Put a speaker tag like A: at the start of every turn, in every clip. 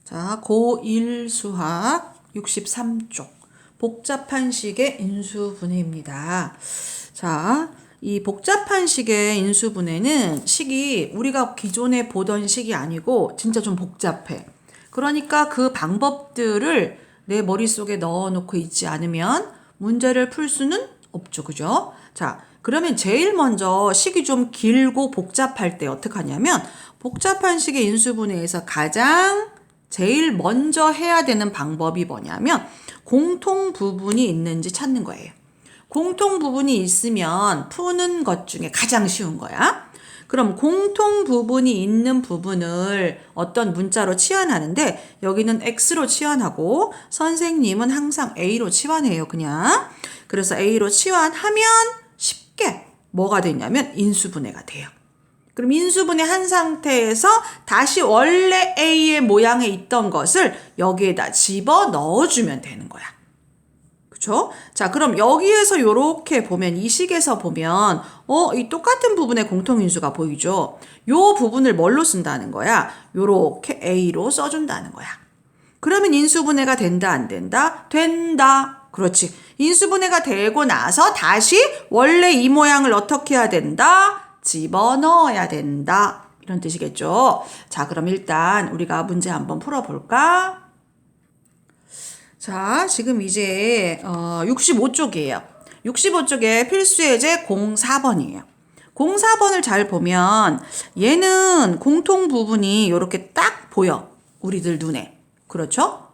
A: 자, 고1 수학 63쪽 복잡한 식의 인수분해입니다. 자, 이 복잡한 식의 인수분해는 식이 우리가 기존에 보던 식이 아니고 진짜 좀 복잡해. 그러니까 그 방법들을 내 머릿속에 넣어놓고 있지 않으면 문제를 풀 수는 없죠. 그죠? 자, 그러면 제일 먼저 식이 좀 길고 복잡할 때 어떻게 하냐면 복잡한 식의 인수분해에서 가장 제일 먼저 해야 되는 방법이 뭐냐면 공통 부분이 있는지 찾는 거예요. 공통 부분이 있으면 푸는 것 중에 가장 쉬운 거야. 그럼 공통 부분이 있는 부분을 어떤 문자로 치환하는데 여기는 X로 치환하고 선생님은 항상 A로 치환해요. 그냥. 그래서 A로 치환하면 쉽게 뭐가 되냐면 인수분해가 돼요. 그럼 인수분해 한 상태에서 다시 원래 A의 모양에 있던 것을 여기에다 집어 넣어주면 되는 거야. 그쵸? 자, 그럼 여기에서 요렇게 보면, 이 식에서 보면, 이 똑같은 부분의 공통인수가 보이죠? 요 부분을 뭘로 쓴다는 거야? 요렇게 A로 써준다는 거야. 그러면 인수분해가 된다, 안 된다? 된다. 그렇지. 인수분해가 되고 나서 다시 원래 이 모양을 어떻게 해야 된다? 집어넣어야 된다. 이런 뜻이겠죠. 자, 그럼 일단 우리가 문제 한번 풀어볼까? 자, 지금 이제 65쪽이에요. 65쪽에 필수예제 04번이에요. 04번을 잘 보면 얘는 공통 부분이 이렇게 딱 보여. 우리들 눈에. 그렇죠?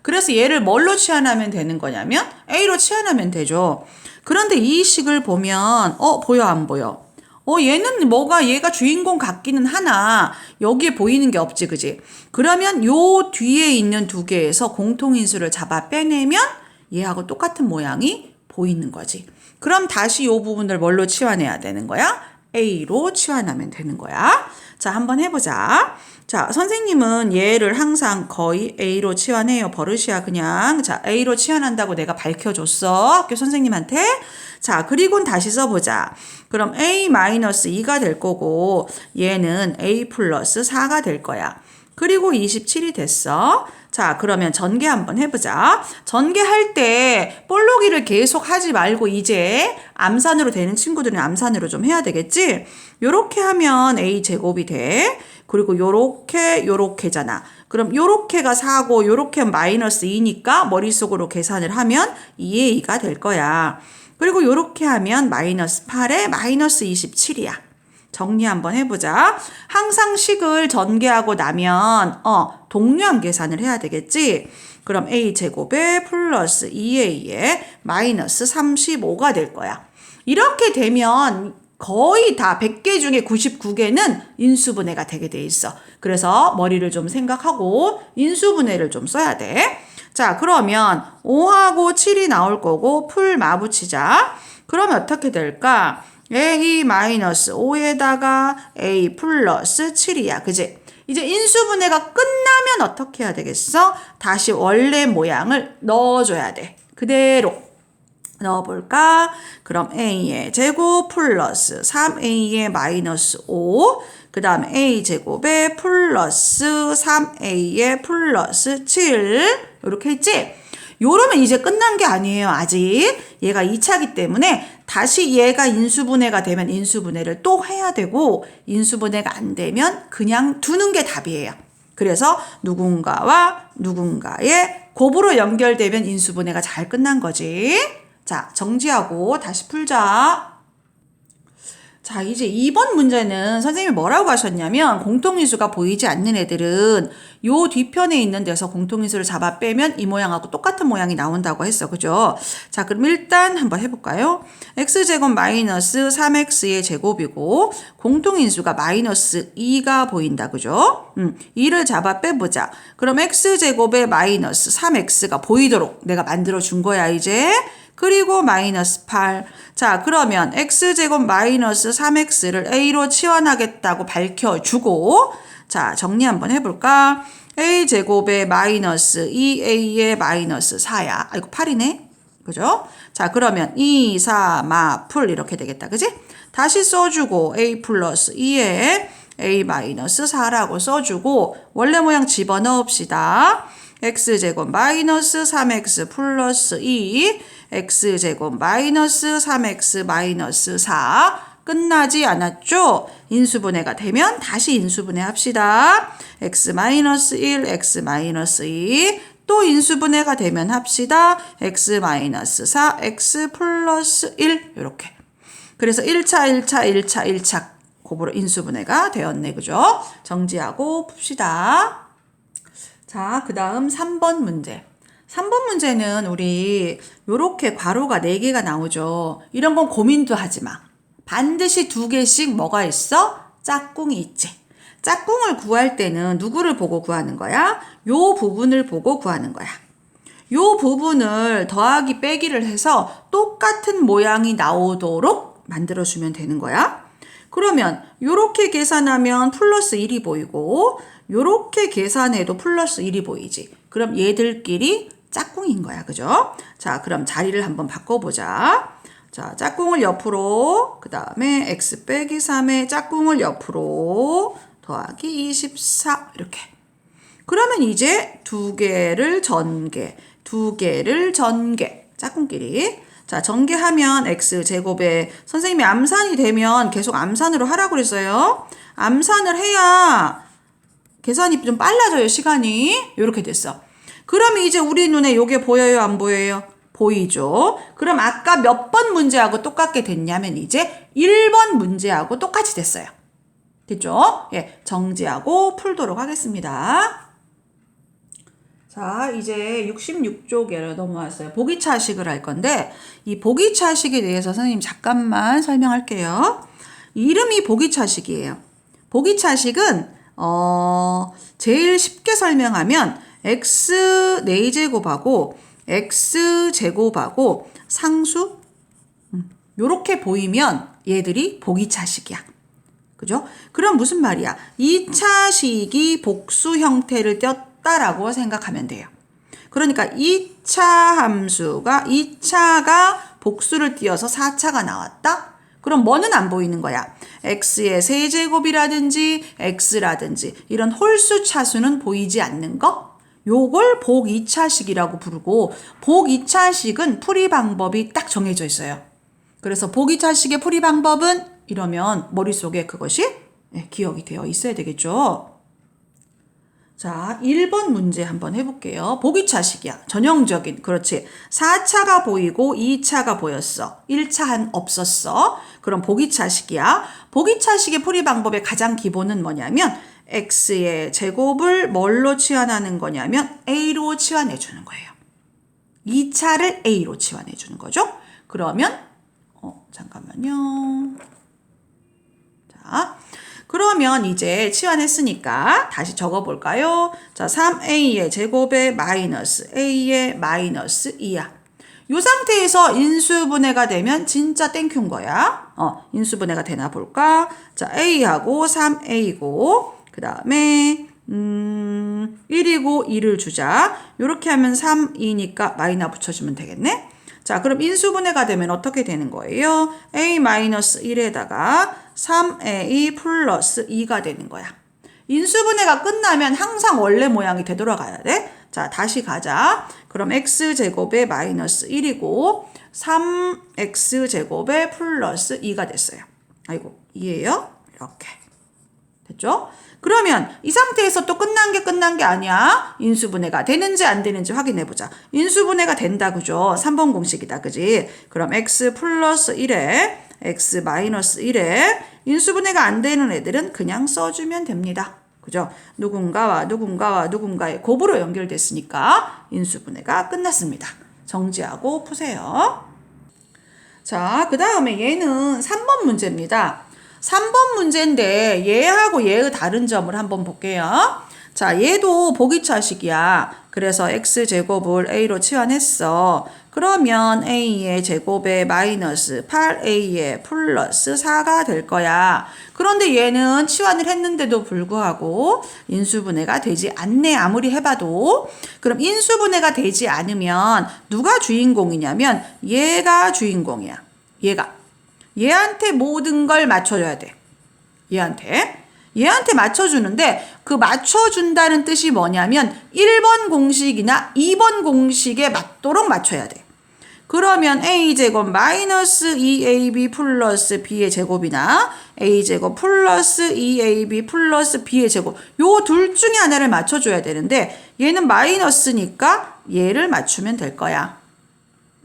A: 그래서 얘를 뭘로 치환하면 되는 거냐면 A로 치환하면 되죠. 그런데 이 식을 보면 보여 안 보여? 얘는 얘가 주인공 같기는 하나 여기에 보이는 게 없지, 그지? 그러면 요 뒤에 있는 두 개에서 공통인수를 잡아 빼내면 얘하고 똑같은 모양이 보이는 거지. 그럼 다시 요 부분을 뭘로 치환해야 되는 거야? A로 치환하면 되는 거야. 자, 한번 해보자. 자, 선생님은 얘를 항상 거의 A로 치환해요. 버릇이야, 그냥. 자, A로 치환한다고 내가 밝혀줬어. 학교 선생님한테. 자, 그리고는 다시 써보자. 그럼 A-2가 될 거고, 얘는 A 플러스 4가 될 거야. 그리고 27이 됐어. 자, 그러면 전개 한번 해보자. 전개할 때 볼록이를 계속 하지 말고 이제 암산으로 되는 친구들은 암산으로 좀 해야 되겠지? 요렇게 하면 A제곱이 돼. 그리고 요렇게잖아. 그럼 요렇게가 4고 요렇게 마이너스 2니까 머릿속으로 계산을 하면 2의 2가 될 거야. 그리고 요렇게 하면 마이너스 8에 마이너스 27이야. 정리 한번 해보자. 항상 식을 전개하고 나면 동류한 계산을 해야 되겠지. 그럼 A제곱에 플러스 2A에 마이너스 35가 될 거야. 이렇게 되면 거의 다 100개 중에 99개는 인수분해가 되게 돼 있어. 그래서 머리를 좀 생각하고 인수분해를 좀 써야 돼. 자, 그러면 5하고 7이 나올 거고 풀 마붙이자. 그러면 어떻게 될까? A-5에다가 A 플러스 7이야. 그지? 이제 인수분해가 끝나면 어떻게 해야 되겠어? 다시 원래 모양을 넣어줘야 돼. 그대로 넣어볼까? 그럼 A의 제곱 플러스 3A의 마이너스 5. 그 다음에 A제곱에 플러스 3A의 플러스 7. 이렇게 했지? 요러면 이제 끝난 게 아니에요. 아직. 얘가 2차기 때문에 다시 얘가 인수분해가 되면 인수분해를 또 해야 되고 인수분해가 안 되면 그냥 두는 게 답이에요. 그래서 누군가와 누군가의 곱으로 연결되면 인수분해가 잘 끝난 거지. 자, 정지하고 다시 풀자. 자, 이제 2번 문제는 선생님이 뭐라고 하셨냐면 공통인수가 보이지 않는 애들은 요 뒤편에 있는 데서 공통인수를 잡아 빼면 이 모양하고 똑같은 모양이 나온다고 했어. 그죠? 자, 그럼 일단 한번 해볼까요? x제곱 마이너스 3x의 제곱이고 공통인수가 마이너스 2가 보인다. 그죠? 2를 잡아 빼보자. 그럼 x제곱에 마이너스 3x가 보이도록 내가 만들어 준 거야, 이제. 그리고 마이너스 8. 자, 그러면 x제곱 마이너스 3x를 a로 치환하겠다고 밝혀주고 자, 정리 한번 해볼까? a제곱에 마이너스 2a의 마이너스 4야. 아이고, 8이네. 그죠? 자, 그러면 2, 4, 마, 풀 이렇게 되겠다. 그지? 다시 써주고 a 플러스 2에 a-4라고 써주고 원래 모양 집어넣읍시다. x제곱 마이너스 3x 플러스 2 x제곱 마이너스 3x 마이너스 4 끝나지 않았죠? 인수분해가 되면 다시 인수분해 합시다. x 마이너스 1 x 마이너스 2 또 인수분해가 되면 합시다. x 마이너스 4 x 플러스 1 이렇게. 그래서 1차 곱으로 인수분해가 되었네. 그죠? 정지하고 풉시다. 자, 그 다음 3번 문제. 3번 문제는 우리 요렇게 괄호가 4개가 나오죠. 이런 건 고민도 하지 마. 반드시 2개씩 뭐가 있어? 짝꿍이 있지. 짝꿍을 구할 때는 누구를 보고 구하는 거야? 요 부분을 보고 구하는 거야. 요 부분을 더하기 빼기를 해서 똑같은 모양이 나오도록 만들어주면 되는 거야. 그러면 요렇게 계산하면 플러스 1이 보이고 요렇게 계산해도 플러스 1이 보이지. 그럼 얘들끼리 짝꿍인 거야. 그죠? 자, 그럼 자리를 한번 바꿔보자. 자, 짝꿍을 옆으로, 그 다음에 x 빼기 3에 짝꿍을 옆으로 더하기 24 이렇게. 그러면 이제 2개를 전개, 2개를 전개. 짝꿍끼리. 자, 전개하면 x제곱에 선생님이 암산이 되면 계속 암산으로 하라고 그랬어요. 암산을 해야 계산이 좀 빨라져요, 시간이. 이렇게 됐어. 그럼 이제 우리 눈에 요게 보여요, 안 보여요? 보이죠? 그럼 아까 몇 번 문제하고 똑같게 됐냐면 이제 1번 문제하고 똑같이 됐어요. 됐죠? 예, 정지하고 풀도록 하겠습니다. 자, 이제 66쪽에 넘어왔어요. 보기차식을 할 건데 이 보기차식에 대해서 선생님 잠깐만 설명할게요. 이름이 보기차식이에요. 보기차식은 제일 쉽게 설명하면 x 4제곱하고 x제곱하고 상수 요렇게 보이면 얘들이 보기차식이야. 그죠? 그럼 무슨 말이야? 2차식이 복수 형태를 띄었다라고 생각하면 돼요. 그러니까 2차 함수가 2차가 복수를 띄어서 4차가 나왔다? 그럼 뭐는 안 보이는 거야? x의 세제곱이라든지 x라든지 이런 홀수 차수는 보이지 않는 거? 요걸 복 2차식이라고 부르고 복 2차식은 풀이 방법이 딱 정해져 있어요. 그래서 복 2차식의 풀이 방법은 이러면 머릿속에 그것이 기억이 되어 있어야 되겠죠. 자, 1번 문제 한번 해볼게요. 복 2차식이야. 전형적인. 그렇지. 4차가 보이고 2차가 보였어. 1차는 없었어. 그럼 복 2차식이야. 복 2차식의 풀이 방법의 가장 기본은 뭐냐면 x의 제곱을 뭘로 치환하는 거냐면 a로 치환해 주는 거예요. 2차를 a로 치환해 주는 거죠. 그러면 잠깐만요. 자, 그러면 이제 치환했으니까 다시 적어볼까요? 자, 3a의 제곱에 마이너스 a의 마이너스 2야. 이 상태에서 인수분해가 되면 진짜 땡큐인 거야. 인수분해가 되나 볼까? 자, a하고 3a고 그 다음에 1이고 2를 주자. 이렇게 하면 3이니까 마이너 붙여주면 되겠네. 자, 그럼 인수분해가 되면 어떻게 되는 거예요? a-1에다가 3a 플러스 2가 되는 거야. 인수분해가 끝나면 항상 원래 모양이 되돌아가야 돼. 자, 다시 가자. 그럼 x제곱에 마이너스 1이고 3x제곱에 플러스 2가 됐어요. 아이고, 이해요? 이렇게. 됐죠? 그러면 이 상태에서 또 끝난 게 아니야. 인수분해가 되는지 안 되는지 확인해보자. 인수분해가 된다, 그죠? 3번 공식이다, 그지? 그럼 x 플러스 1에 x 마이너스 1에 인수분해가 안 되는 애들은 그냥 써주면 됩니다. 그죠? 누군가와 누군가의 곱으로 연결됐으니까 인수분해가 끝났습니다. 정지하고 푸세요. 자, 그 다음에 얘는 3번 문제입니다. 3번 문제인데 얘하고 얘의 다른 점을 한번 볼게요. 자, 얘도 보기차식이야. 그래서 x제곱을 a로 치환했어. 그러면 a의 제곱에 마이너스 8a의 플러스 4가 될 거야. 그런데 얘는 치환을 했는데도 불구하고 인수분해가 되지 않네. 아무리 해봐도. 그럼 인수분해가 되지 않으면 누가 주인공이냐면 얘가 주인공이야. 얘한테 모든 걸 맞춰줘야 돼. 얘한테 얘한테 맞춰주는데 그 맞춰준다는 뜻이 뭐냐면 1번 공식이나 2번 공식에 맞도록 맞춰야 돼. 그러면 a제곱 마이너스 2ab 플러스 b의 제곱이나 a제곱 플러스 2ab 플러스 b의 제곱 요 둘 중에 하나를 맞춰줘야 되는데 얘는 마이너스니까 얘를 맞추면 될 거야.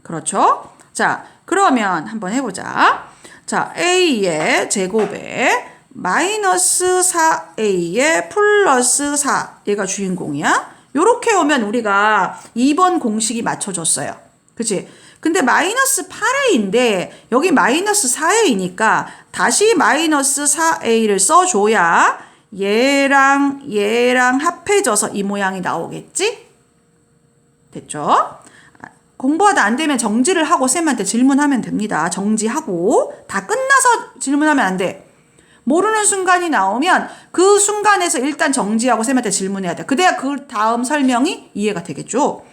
A: 그렇죠? 자, 그러면 한번 해보자. 자, a의 제곱에 마이너스 4a의 플러스 4 얘가 주인공이야. 요렇게 오면 우리가 2번 공식이 맞춰졌어요. 그치? 근데 마이너스 8a인데 여기 마이너스 4a니까 다시 마이너스 4a를 써줘야 얘랑 합해져서 이 모양이 나오겠지? 됐죠? 공부하다 안 되면 정지를 하고 쌤한테 질문하면 됩니다. 정지하고 다 끝나서 질문하면 안 돼. 모르는 순간이 나오면 그 순간에서 일단 정지하고 쌤한테 질문해야 돼. 그래야 그 다음 설명이 이해가 되겠죠.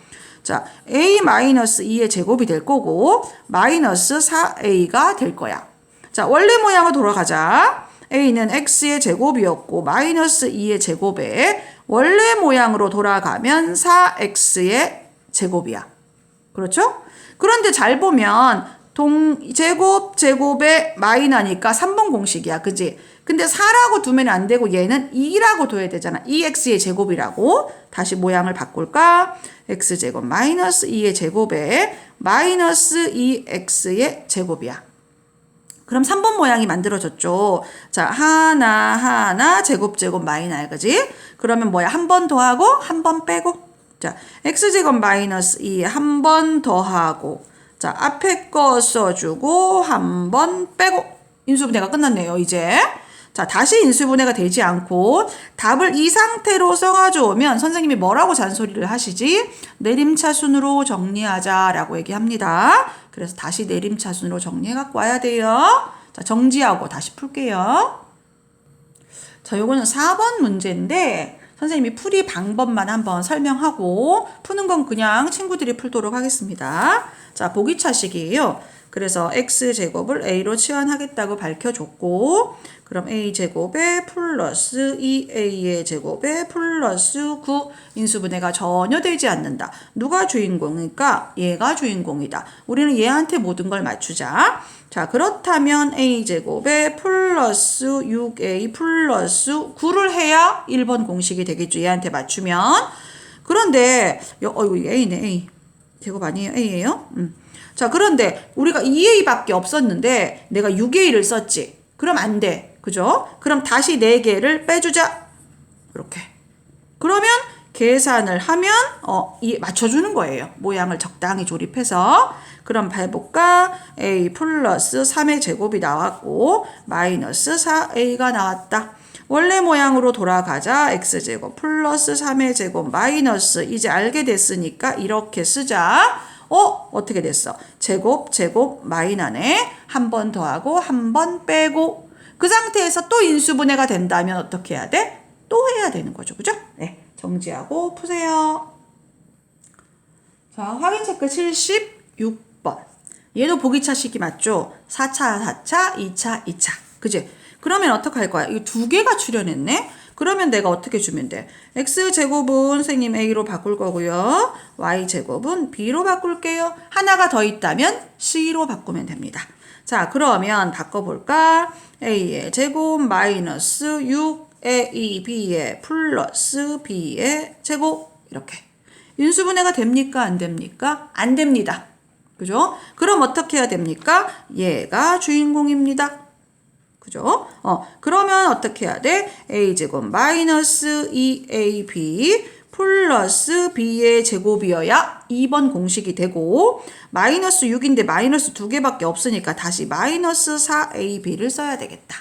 A: 자, a-2의 제곱이 될 거고 마이너스 4a가 될 거야. 자, 원래 모양으로 돌아가자. a는 x의 제곱이었고 마이너스 2의 제곱에 원래 모양으로 돌아가면 4x의 제곱이야. 그렇죠? 그런데 잘 보면 제곱에 마이너니까 3번 공식이야. 그지? 근데 4라고 두면 안 되고 얘는 2라고 둬야 되잖아. 2x의 제곱이라고. 다시 모양을 바꿀까? x제곱 마이너스 2의 제곱에 마이너스 2x의 제곱이야. 그럼 3번 모양이 만들어졌죠. 자, 하나 제곱 마이너야. 그지? 그러면 뭐야? 한 번 더하고 한 번 빼고. 자, x제곱 마이너스 2 한 번 더하고 자, 앞에 거 써주고 한 번 빼고 인수분해가 끝났네요. 이제 자, 다시 인수분해가 되지 않고 답을 이 상태로 써가져오면 선생님이 뭐라고 잔소리를 하시지? 내림차순으로 정리하자라고 얘기합니다. 그래서 다시 내림차순으로 정리해갖고 와야 돼요. 자, 정지하고 다시 풀게요. 자, 요거는 4번 문제인데 선생님이 풀이 방법만 한번 설명하고 푸는 건 그냥 친구들이 풀도록 하겠습니다. 자, 보기차식이에요. 그래서 x제곱을 a로 치환하겠다고 밝혀줬고 그럼 a제곱에 플러스 2a의 제곱에 플러스 9 인수분해가 전혀 되지 않는다. 누가 주인공일까? 얘가 주인공이다. 우리는 얘한테 모든 걸 맞추자. 자, 그렇다면 a제곱에 플러스 6a 플러스 9를 해야 1번 공식이 되겠죠. 얘한테 맞추면. 그런데 이거 a네. a. 제곱 아니에요? a예요? 자, 그런데 우리가 2a밖에 없었는데 내가 6a를 썼지. 그럼 안 돼. 그죠? 그럼 다시 4개를 빼주자. 이렇게. 그러면 계산을 하면 맞춰주는 거예요. 모양을 적당히 조립해서. 그럼 해볼까? a 플러스 3의 제곱이 나왔고 마이너스 4a가 나왔다. 원래 모양으로 돌아가자. x제곱 플러스 3의 제곱 마이너스 이제 알게 됐으니까 이렇게 쓰자. 어떻게 됐어? 제곱 마이너네. 한 번 더하고 한 번 빼고 그 상태에서 또 인수분해가 된다면 어떻게 해야 돼? 또 해야 되는 거죠. 그죠? 네. 정지하고 푸세요. 자, 확인 체크 76번. 얘도 보기차식이 맞죠? 4차, 2차. 그지? 그러면 어떻게 할 거야? 이 두 개가 출현했네? 그러면 내가 어떻게 주면 돼? x제곱은 선생님 a로 바꿀 거고요. y제곱은 b로 바꿀게요. 하나가 더 있다면 c로 바꾸면 됩니다. 자, 그러면 바꿔볼까? a의 제곱 마이너스 6ab의 플러스 b의 제곱 이렇게. 인수분해가 됩니까? 안 됩니까? 안 됩니다. 그죠? 그럼 어떻게 해야 됩니까? 얘가 주인공입니다. 그죠? 그러면 어떻게 해야 돼? a제곱 마이너스 2ab 플러스 b의 제곱이어야 2번 공식이 되고 마이너스 6인데 마이너스 2개밖에 없으니까 다시 마이너스 4ab를 써야 되겠다.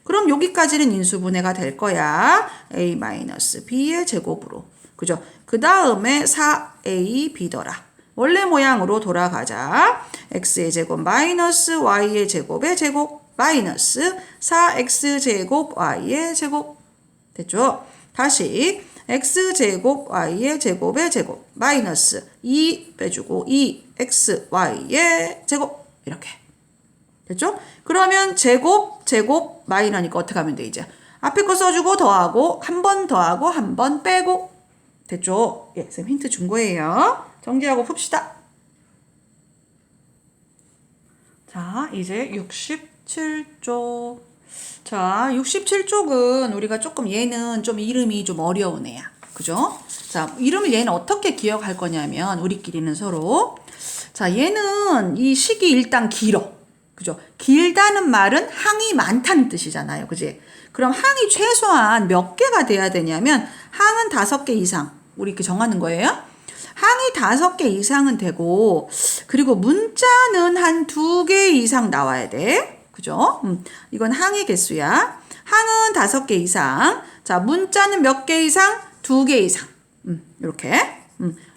A: 그럼 여기까지는 인수분해가 될 거야. a 마이너스 b의 제곱으로. 그죠? 그 다음에 4ab더라. 원래 모양으로 돌아가자. x의 제곱 마이너스 y의 제곱의 제곱 마이너스 4x제곱 y의 제곱. 됐죠? 다시 x제곱 y의 제곱의 제곱 마이너스 2 빼주고 2xy의 제곱 이렇게. 됐죠? 그러면 제곱 마이너니까 어떻게 하면 돼 이제? 앞에 거 써주고 더하고 한 번 더하고 한 번 빼고. 됐죠? 예, 쌤 힌트 준 거예요. 정리하고 풉시다. 자, 이제 67쪽. 자, 67쪽은 우리가 조금 얘는 좀 이름이 좀 어려운 애야. 그죠? 자, 이름을 얘는 어떻게 기억할 거냐면 우리끼리는 서로 자, 얘는 이 식이 일단 길어. 그죠? 길다는 말은 항이 많다는 뜻이잖아요. 그지? 그럼 항이 최소한 몇 개가 돼야 되냐면 항은 5개 이상. 우리 이렇게 정하는 거예요. 항이 5개 이상은 되고 그리고 문자는 한 2개 이상 나와야 돼. 그죠? 이건 항의 개수야. 항은 5개 이상. 자, 문자는 몇 개 이상? 2개 이상. 이렇게.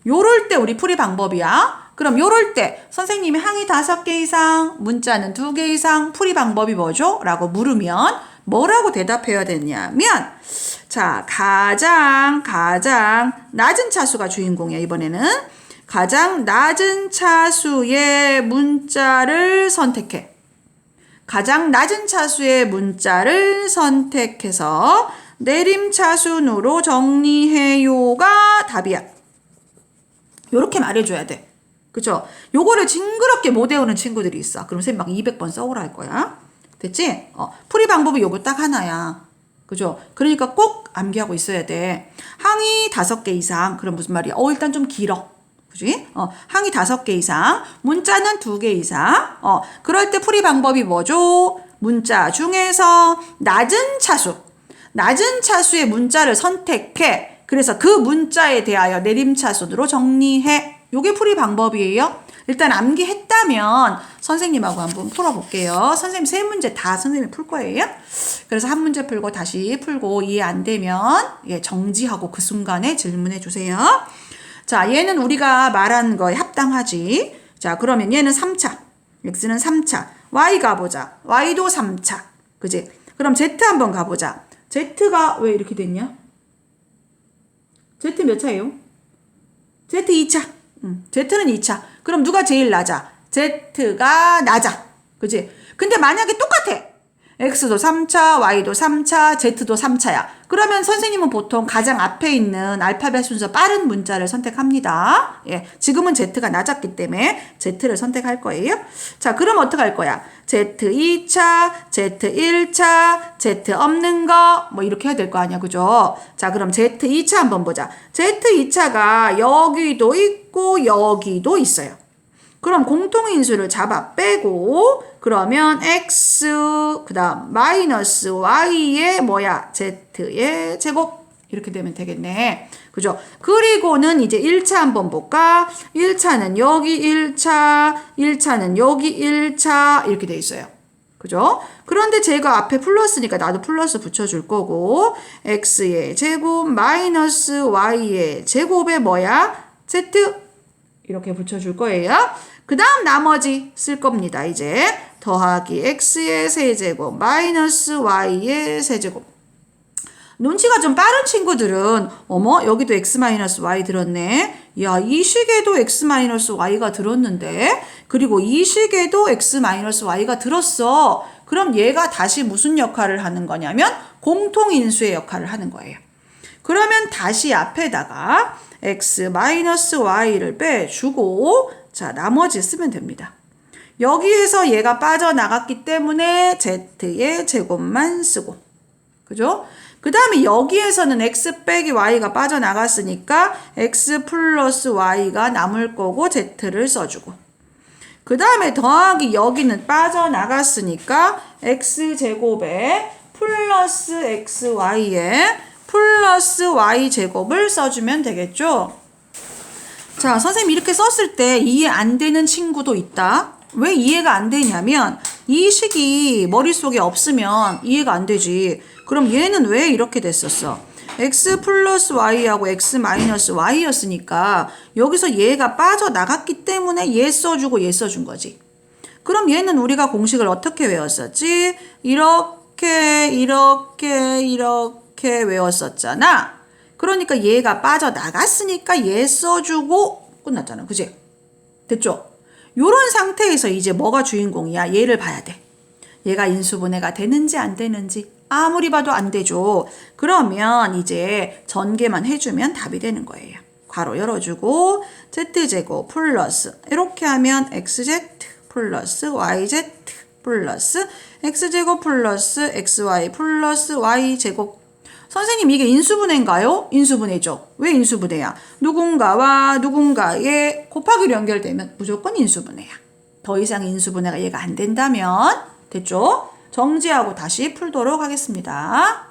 A: 요럴 때 우리 풀이 방법이야. 그럼 요럴 때 선생님이 항이 5개 이상, 문자는 2개 이상, 풀이 방법이 뭐죠? 라고 물으면 뭐라고 대답해야 되냐면 자, 가장 낮은 차수가 주인공이야. 이번에는 가장 낮은 차수의 문자를 선택해. 가장 낮은 차수의 문자를 선택해서 내림차순으로 정리해요가 답이야. 요렇게 말해줘야 돼. 그죠? 요거를 징그럽게 못 외우는 친구들이 있어. 그럼 쌤 막 200번 써오라 할 거야. 됐지? 풀이 방법이 요거 딱 하나야. 그죠? 그러니까 꼭 암기하고 있어야 돼. 항이 5개 이상. 그럼 무슨 말이야? 일단 좀 길어. 그지? 항이 5개 이상. 문자는 2개 이상. 그럴 때 풀이 방법이 뭐죠? 문자 중에서 낮은 차수의 문자를 선택해. 그래서 그 문자에 대하여 내림차순으로 정리해. 요게 풀이 방법이에요. 일단 암기했다면 선생님하고 한번 풀어볼게요. 선생님 3문제 다 선생님이 풀 거예요. 그래서 한 문제 풀고 다시 풀고 이해 안 되면 정지하고 그 순간에 질문해 주세요. 자, 얘는 우리가 말한 거에 합당하지. 자, 그러면 얘는 3차. x는 3차. y 가보자. y도 3차. 그지? 그럼 z 한번 가보자. z가 왜 이렇게 됐냐? z 몇 차예요? z 2차. z는 2차. 그럼 누가 제일 낮아? z가 낮아. 그지? 근데 만약에 똑같아. x도 3차, y도 3차, z도 3차야. 그러면 선생님은 보통 가장 앞에 있는 알파벳 순서 빠른 문자를 선택합니다. 예, 지금은 z가 낮았기 때문에 z를 선택할 거예요. 자, 그럼 어떡할 거야? z 2차, z 1차, z 없는 거 뭐 이렇게 해야 될 거 아니야. 그죠? 자, 그럼 z 2차 한번 보자. z 2차가 여기도 있고 여기도 있어요. 그럼 공통인수를 잡아 빼고 그러면 x 그다음 마이너스 y의 뭐야? z의 제곱 이렇게 되면 되겠네. 그죠? 그리고는 이제 1차 한번 볼까? 1차는 여기 1차, 1차는 여기 1차 이렇게 돼 있어요. 그죠? 그런데 제가 앞에 플러스니까 나도 플러스 붙여줄 거고 x의 제곱 마이너스 y의 제곱에 뭐야? z 이렇게 붙여줄 거예요. 그 다음 나머지 쓸 겁니다. 이제 더하기 x의 세제곱 마이너스 y의 세제곱. 눈치가 좀 빠른 친구들은 어머 여기도 x 마이너스 y 들었네. 야, 이 식에도 x 마이너스 y가 들었는데 그리고 이 식에도 x 마이너스 y가 들었어. 그럼 얘가 다시 무슨 역할을 하는 거냐면 공통인수의 역할을 하는 거예요. 그러면 다시 앞에다가 x 마이너스 y를 빼주고 자, 나머지 쓰면 됩니다. 여기에서 얘가 빠져나갔기 때문에 z의 제곱만 쓰고 그죠? 그 다음에 여기에서는 x 빼기 y가 빠져나갔으니까 x 플러스 y가 남을 거고 z를 써주고 그 다음에 더하기 여기는 빠져나갔으니까 x제곱에 플러스 xy에 플러스 y제곱을 써주면 되겠죠? 자, 선생님 이렇게 썼을 때 이해 안 되는 친구도 있다. 왜 이해가 안 되냐면 이 식이 머릿속에 없으면 이해가 안 되지. 그럼 얘는 왜 이렇게 됐었어? x 플러스 y하고 x 마이너스 y였으니까 여기서 얘가 빠져나갔기 때문에 얘 써주고 얘 써준 거지. 그럼 얘는 우리가 공식을 어떻게 외웠었지? 이렇게 외웠었잖아. 그러니까 얘가 빠져나갔으니까 얘 써주고 끝났잖아. 그지? 됐죠? 요런 상태에서 이제 뭐가 주인공이야? 얘를 봐야 돼. 얘가 인수분해가 되는지 안 되는지. 아무리 봐도 안 되죠. 그러면 이제 전개만 해주면 답이 되는 거예요. 괄호 열어주고 z제곱 플러스 이렇게 하면 xz 플러스 yz 플러스 x제곱 플러스 xy 플러스 y제곱. 선생님 이게 인수분해인가요? 인수분해죠. 왜 인수분해야? 누군가와 누군가의 곱하기로 연결되면 무조건 인수분해야. 더 이상 인수분해가 이해가 안 된다면 됐죠? 정지하고 다시 풀도록 하겠습니다.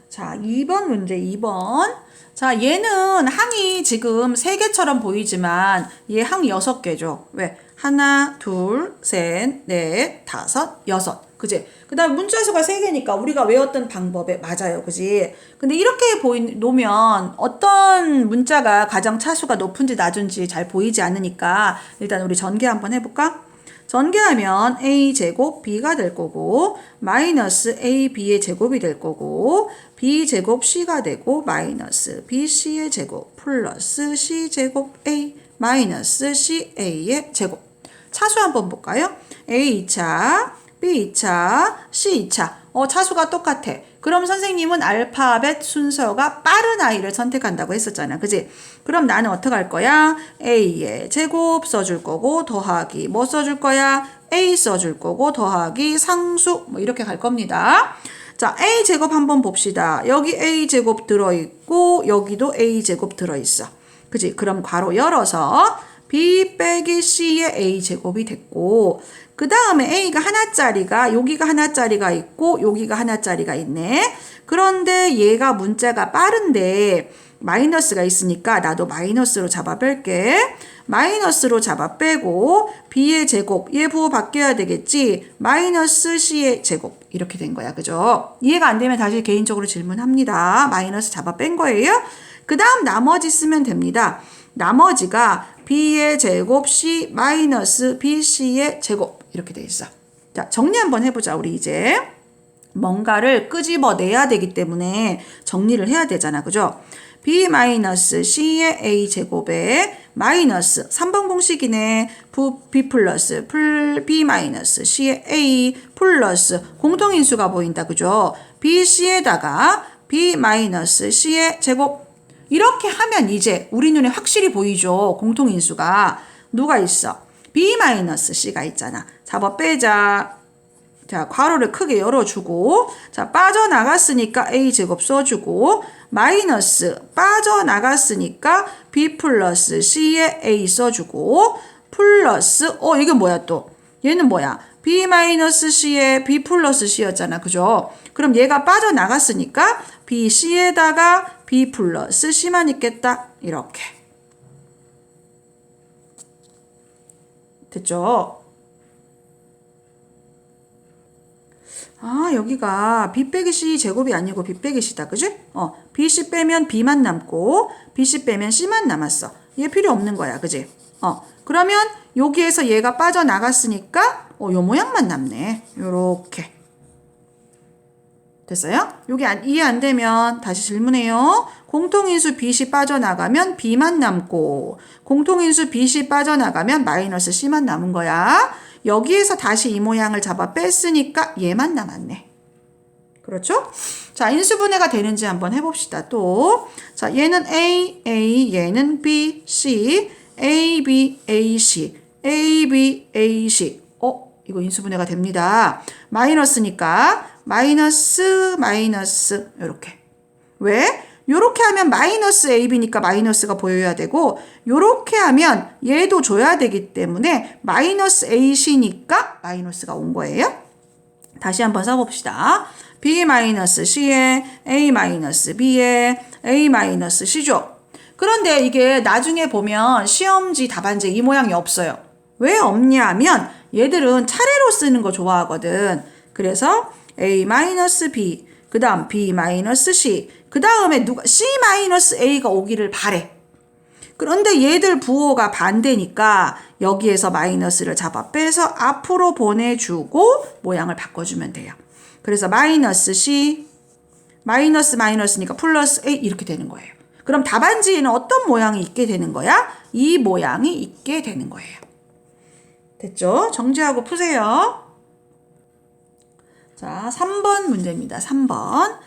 A: 자, 2번 문제 2번. 자, 얘는 항이 지금 3개처럼 보이지만 얘 항 6개죠. 왜? 하나, 둘, 셋, 넷, 다섯, 여섯. 그지? 그 다음 문자수가 3개니까 우리가 외웠던 방법에 맞아요. 그지? 근데 이렇게 놓으면 어떤 문자가 가장 차수가 높은지 낮은지 잘 보이지 않으니까 일단 우리 전개 한번 해볼까? 전개하면 a제곱 b가 될 거고 마이너스 ab의 제곱이 될 거고 b제곱 c가 되고 마이너스 bc의 제곱 플러스 c제곱 a 마이너스 ca의 제곱. 차수 한번 볼까요? a 2차, b 2차, c 2차. 차수가 똑같아. 그럼 선생님은 알파벳 순서가 빠른 아이를 선택한다고 했었잖아. 그지? 그럼 나는 어떻게 할 거야? a의 제곱 써줄 거고 더하기 뭐 써줄 거야? a 써줄 거고 더하기 상수 뭐 이렇게 갈 겁니다. 자, a 제곱 한번 봅시다. 여기 a 제곱 들어있고 여기도 a 제곱 들어있어. 그지? 그럼 괄호 열어서 b 빼기 c의 a 제곱이 됐고 그 다음에 a가 하나짜리가 여기가 하나짜리가 있고 여기가 하나짜리가 있네. 그런데 얘가 문자가 빠른데 마이너스가 있으니까 나도 마이너스로 잡아 뺄게. 마이너스로 잡아 빼고 b의 제곱 얘 부호 바뀌어야 되겠지. 마이너스 c의 제곱 이렇게 된 거야. 그죠? 이해가 안 되면 다시 개인적으로 질문합니다. 마이너스 잡아 뺀 거예요. 그 다음 나머지 쓰면 됩니다. 나머지가 b의 제곱 c 마이너스 bc의 제곱 이렇게 돼 있어. 자, 정리 한번 해보자. 우리 이제 뭔가를 끄집어내야 되기 때문에 정리를 해야 되잖아. 그죠? b 마이너스 c의 a 제곱에 마이너스 3번 공식이네. b 플러스 b 마이너스 c의 a 플러스 공통인수가 보인다. 그죠? bc에다가 b 마이너스 c의 제곱 이렇게 하면 이제 우리 눈에 확실히 보이죠. 공통인수가 누가 있어? b-c가 있잖아. 잡아 빼자. 자, 괄호를 크게 열어주고 자, 빠져나갔으니까 a제곱 써주고 마이너스 빠져나갔으니까 b 플러스 c에 a 써주고 플러스 이게 뭐야 또? 얘는 뭐야? b-c에 b 플러스 c였잖아. 그죠? 그럼 얘가 빠져나갔으니까 bc에다가 b 플러스 c만 있겠다. 이렇게. 됐죠? 아, 여기가 b 빼기 c 제곱이 아니고 b 빼기 c다. 그지? bc 빼면 b만 남고 bc 빼면 c만 남았어. 얘 필요 없는 거야. 그지? 그러면 여기에서 얘가 빠져나갔으니까 요 모양만 남네. 요렇게. 됐어요? 여기 이해 안 되면 다시 질문해요. 공통인수 bc 빠져나가면 b만 남고 공통인수 bc 빠져나가면 마이너스 c만 남은 거야. 여기에서 다시 이 모양을 잡아 뺐으니까 얘만 남았네. 그렇죠? 자, 인수분해가 되는지 한번 해봅시다. 또 자, 얘는 a, 얘는 b, c, a, b, a, c, a, b, a, c. 이거 인수분해가 됩니다. 마이너스니까 마이너스 이렇게. 왜? 요렇게 하면 마이너스 ab니까 마이너스가 보여야 되고 요렇게 하면 얘도 줘야 되기 때문에 마이너스 ac니까 마이너스가 온 거예요. 다시 한번 써봅시다. b-c에 a-b에 a-c죠. 그런데 이게 나중에 보면 시험지 답안지에 이 모양이 없어요. 왜 없냐면 얘들은 차례로 쓰는 거 좋아하거든. 그래서 a-b, 그 다음 b-c, 그 다음에 c-a가 오기를 바래. 그런데 얘들 부호가 반대니까 여기에서 마이너스를 잡아 빼서 앞으로 보내주고 모양을 바꿔주면 돼요. 그래서 마이너스 c, 마이너스니까 플러스 a 이렇게 되는 거예요. 그럼 답안지에는 어떤 모양이 있게 되는 거야? 이 모양이 있게 되는 거예요. 됐죠? 정지하고 푸세요. 자, 3번 문제입니다. 3번.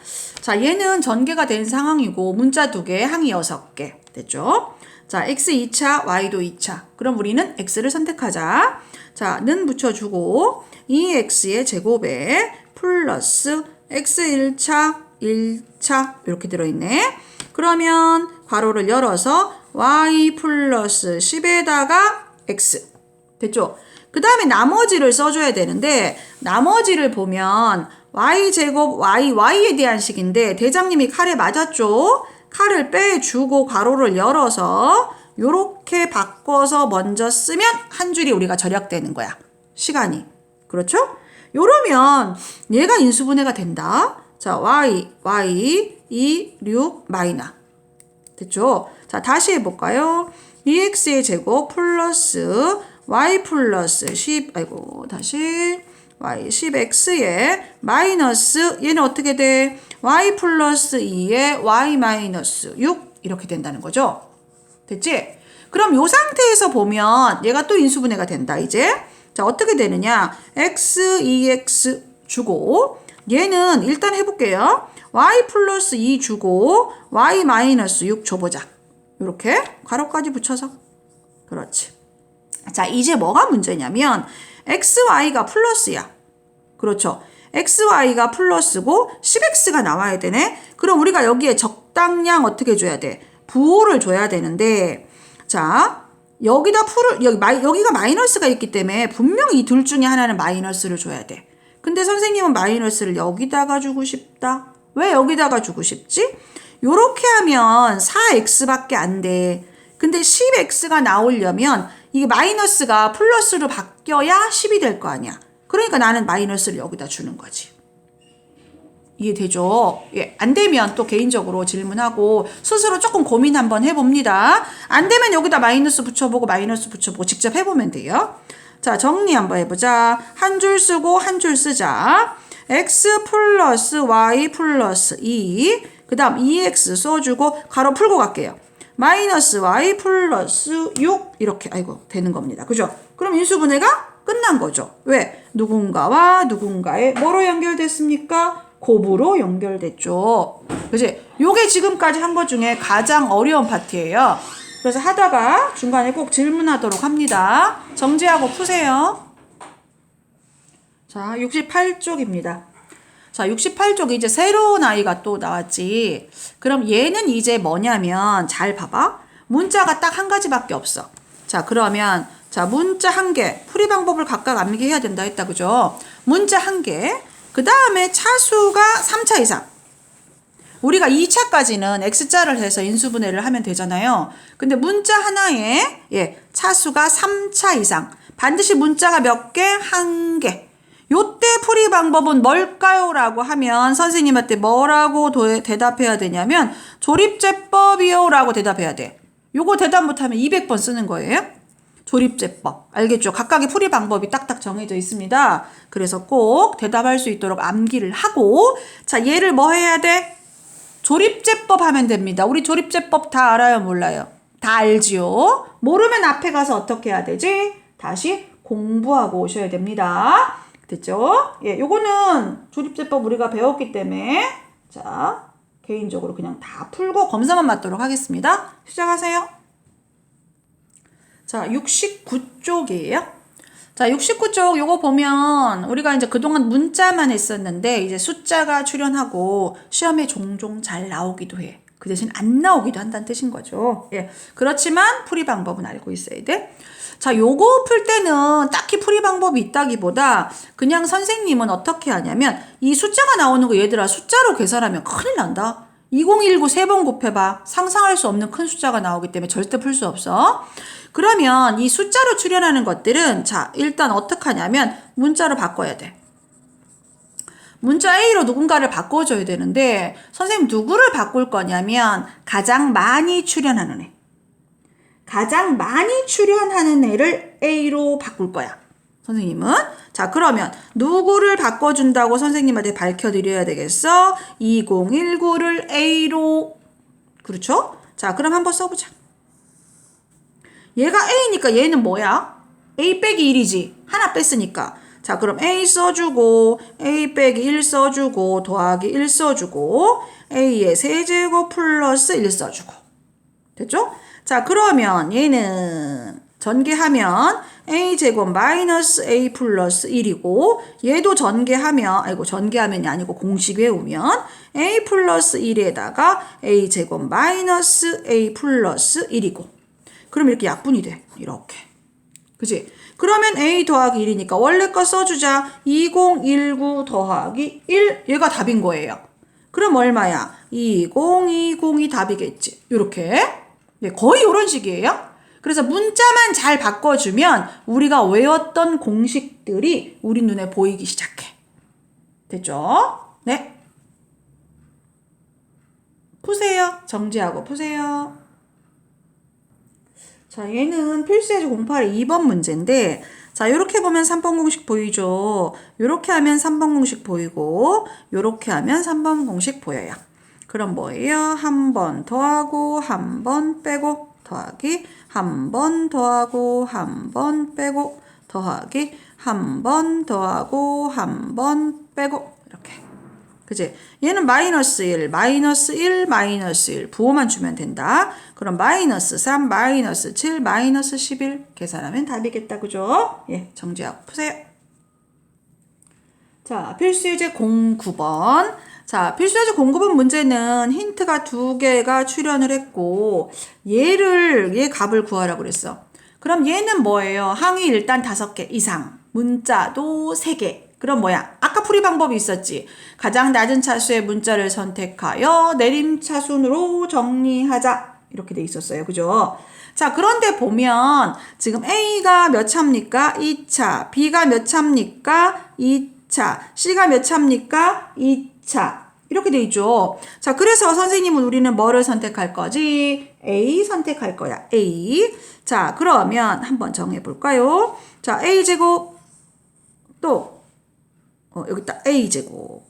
A: 자, 얘는 전개가 된 상황이고 문자 2개, 항이 6개. 됐죠? 자, x 2차, y도 2차. 그럼 우리는 x를 선택하자. 자, 는 붙여주고 2x의 제곱에 플러스 x 1차, 1차 이렇게 들어있네. 그러면 괄호를 열어서 y 플러스 10에다가 x. 됐죠? 그 다음에 나머지를 써줘야 되는데 나머지를 보면 y제곱 y에 대한 식인데 대장님이 칼에 맞았죠? 칼을 빼주고 괄호를 열어서 요렇게 바꿔서 먼저 쓰면 한 줄이 우리가 절약되는 거야. 시간이. 그렇죠? 요러면 얘가 인수분해가 된다. 자, y 2, 6, 마이너. 됐죠? 자, 다시 해볼까요? 2x의 제곱 플러스 y 플러스 10, 다시 y 10x에 마이너스 얘는 어떻게 돼? y 플러스 2에 y 마이너스 6 이렇게 된다는 거죠. 됐지? 그럼 요 상태에서 보면 얘가 또 인수분해가 된다 이제. 자, 어떻게 되느냐? x, 2x 주고 얘는 일단 해볼게요. y 플러스 2 주고 y 마이너스 6 줘보자. 요렇게 괄호까지 붙여서. 그렇지. 자, 이제 뭐가 문제냐면 xy가 플러스야. 그렇죠. xy가 플러스고 10x가 나와야 되네. 그럼 우리가 여기에 적당량 어떻게 줘야 돼? 부호를 줘야 되는데 자, 여기다 여기가 마이너스가 있기 때문에 분명히 이 둘 중에 하나는 마이너스를 줘야 돼. 근데 선생님은 마이너스를 여기다가 주고 싶다. 왜 여기다가 주고 싶지? 요렇게 하면 4x밖에 안 돼. 근데 10x가 나오려면 이게 마이너스가 플러스로 바뀌어야 10이 될 거 아니야. 그러니까 나는 마이너스를 여기다 주는 거지. 이해되죠? 예, 안 되면 또 개인적으로 질문하고 스스로 조금 고민 한번 해봅니다. 안 되면 여기다 마이너스 붙여보고 마이너스 붙여보고 직접 해보면 돼요. 자, 정리 한번 해보자. 한 줄 쓰고 한 줄 쓰자. x 플러스 y 플러스 2. 그 다음 2x 써주고 가로 풀고 갈게요. 마이너스 y 플러스 6 이렇게 되는 겁니다. 그죠? 그럼 인수분해가 끝난 거죠. 왜? 누군가와 누군가의 뭐로 연결됐습니까? 곱으로 연결됐죠. 그치? 요게 지금까지 한 것 중에 가장 어려운 파트예요. 그래서 하다가 중간에 꼭 질문하도록 합니다. 정지하고 푸세요. 자, 68쪽입니다. 자, 68쪽 이제 새로운 아이가 또 나왔지. 그럼 얘는 이제 뭐냐면 잘 봐봐. 문자가 딱 한 가지밖에 없어. 자, 그러면 자, 문자 한 개. 풀이 방법을 각각 암기해야 된다 했다. 그죠? 문자 한 개. 그 다음에 차수가 3차 이상. 우리가 2차까지는 x자를 해서 인수분해를 하면 되잖아요. 근데 문자 하나에 차수가 3차 이상. 반드시 문자가 몇 개? 한 개. 요때 풀이 방법은 뭘까요? 라고 하면 선생님한테 뭐라고 대답해야 되냐면 조립제법이요 라고 대답해야 돼. 요거 대답 못하면 200번 쓰는 거예요. 조립제법. 알겠죠? 각각의 풀이 방법이 딱딱 정해져 있습니다. 그래서 꼭 대답할 수 있도록 암기를 하고 자, 얘를 뭐 해야 돼? 조립제법 하면 됩니다. 우리 조립제법 다 알아요? 몰라요? 다 알지요? 모르면 앞에 가서 어떻게 해야 되지? 다시 공부하고 오셔야 됩니다. 됐죠? 예, 요거는 조립제법 우리가 배웠기 때문에 자, 개인적으로 그냥 다 풀고 검사만 맞도록 하겠습니다. 시작하세요. 자, 69쪽이에요. 자, 69쪽 요거 보면 우리가 이제 그동안 문자만 했었는데 이제 숫자가 출현하고 시험에 종종 잘 나오기도 해. 그 대신 안 나오기도 한다는 뜻인 거죠. 예. 그렇지만 풀이 방법은 알고 있어야 돼. 자, 요거 풀 때는 딱히 풀이 방법이 있다기보다 그냥 선생님은 어떻게 하냐면 이 숫자가 나오는 거 얘들아 숫자로 계산하면 큰일 난다. 2019 3번 곱해봐. 상상할 수 없는 큰 숫자가 나오기 때문에 절대 풀 수 없어. 그러면 이 숫자로 출현하는 것들은 자, 일단 어떻게 하냐면 문자로 바꿔야 돼. 문자 A로 누군가를 바꿔줘야 되는데 선생님 누구를 바꿀 거냐면 가장 많이 출현하는 애. 가장 많이 출현하는 애를 A로 바꿀 거야. 선생님은. 자, 그러면 누구를 바꿔준다고 선생님한테 밝혀드려야 되겠어? 2019를 A로. 그렇죠? 자, 그럼 한번 써보자. 얘가 A니까 얘는 뭐야? A 빼기 1이지. 하나 뺐으니까. 자, 그럼 A 써주고 A 빼기 1 써주고 더하기 1 써주고 A의 세제곱 플러스 1 써주고. 됐죠? 자, 그러면 얘는 전개하면 A제곱 마이너스 A 플러스 1이고 얘도 전개하면이 아니고 공식 외우면 A 플러스 1에다가 A제곱 마이너스 A 플러스 1이고 그럼 이렇게 약분이 돼. 이렇게. 그치? 그러면 A 더하기 1이니까 원래 거 써주자. 2019 더하기 1 얘가 답인 거예요. 그럼 얼마야? 2020이 답이겠지. 이렇게. 네, 거의 이런 식이에요. 그래서 문자만 잘 바꿔주면 우리가 외웠던 공식들이 우리 눈에 보이기 시작해. 됐죠? 네. 푸세요. 정지하고 푸세요. 자, 얘는 필수예제 08의 2번 문제인데 자, 요렇게 보면 3번 공식 보이죠? 요렇게 하면 3번 공식 보이고 요렇게 하면 3번 공식 보여요. 그럼 뭐예요? 한 번 더하고 한 번 빼고 더하기 한 번 더하고 한 번 빼고 더하기 한 번 더하고 한 번 빼고 이렇게. 그치? 얘는 마이너스 1, 마이너스 1, 마이너스 1 부호만 주면 된다. 그럼 마이너스 3, 마이너스 7, 마이너스 11 계산하면 답이겠다. 그죠? 예, 정지하고 푸세요. 자, 필수예제 09번. 자, 필수예제 09번 문제는 힌트가 2개가 출현을 했고 얘 값을 구하라고 그랬어. 그럼 얘는 뭐예요? 항이 일단 5개 이상, 문자도 3개. 그럼 뭐야? 아까 풀이 방법이 있었지. 가장 낮은 차수의 문자를 선택하여 내림차순으로 정리하자. 이렇게 돼 있었어요. 그죠? 자, 그런데 보면 지금 A가 몇 차입니까? 2차. B가 몇 차입니까? 2차. C가 몇 차입니까? 2차. 이렇게 돼 있죠. 자, 그래서 선생님은 우리는 뭐를 선택할 거지? A 선택할 거야. A. 자, 그러면 한번 정해 볼까요? 자, A제곱 또 여기 딱 A제곱.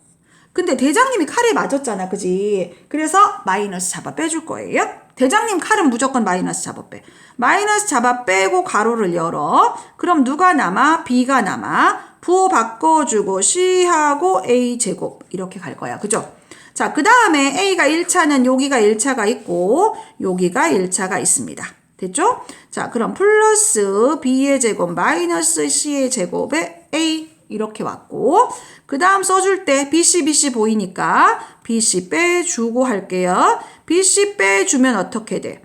A: 근데 대장님이 칼에 맞았잖아. 그지? 그래서 마이너스 잡아 빼줄 거예요. 대장님 칼은 무조건 마이너스 잡아 빼. 마이너스 잡아 빼고 가로를 열어. 그럼 누가 남아? B가 남아. 부호 바꿔주고 C하고 A제곱 이렇게 갈 거야. 그죠? 자, 그 다음에 A가 1차는 여기가 1차가 있고 여기가 1차가 있습니다. 됐죠? 자, 그럼 플러스 B의 제곱 마이너스 C의 제곱에 A 이렇게 왔고 그 다음 써줄 때 BC 보이니까 BC 빼주고 할게요. BC 빼주면 어떻게 돼?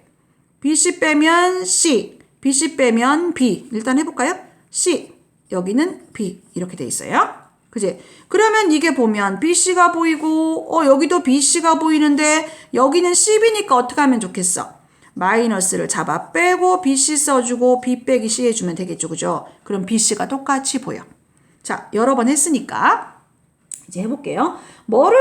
A: BC 빼면 C, BC 빼면 B. 일단 해볼까요? C, 여기는 B 이렇게 돼 있어요. 그지? 그러면 이게 보면 BC가 보이고 여기도 BC가 보이는데 여기는 CB니까 어떻게 하면 좋겠어? 마이너스를 잡아 빼고 BC 써주고 B 빼기 C 해주면 되겠죠. 그죠? 그럼 BC가 똑같이 보여. 자, 여러 번 했으니까 이제 해볼게요. 뭐를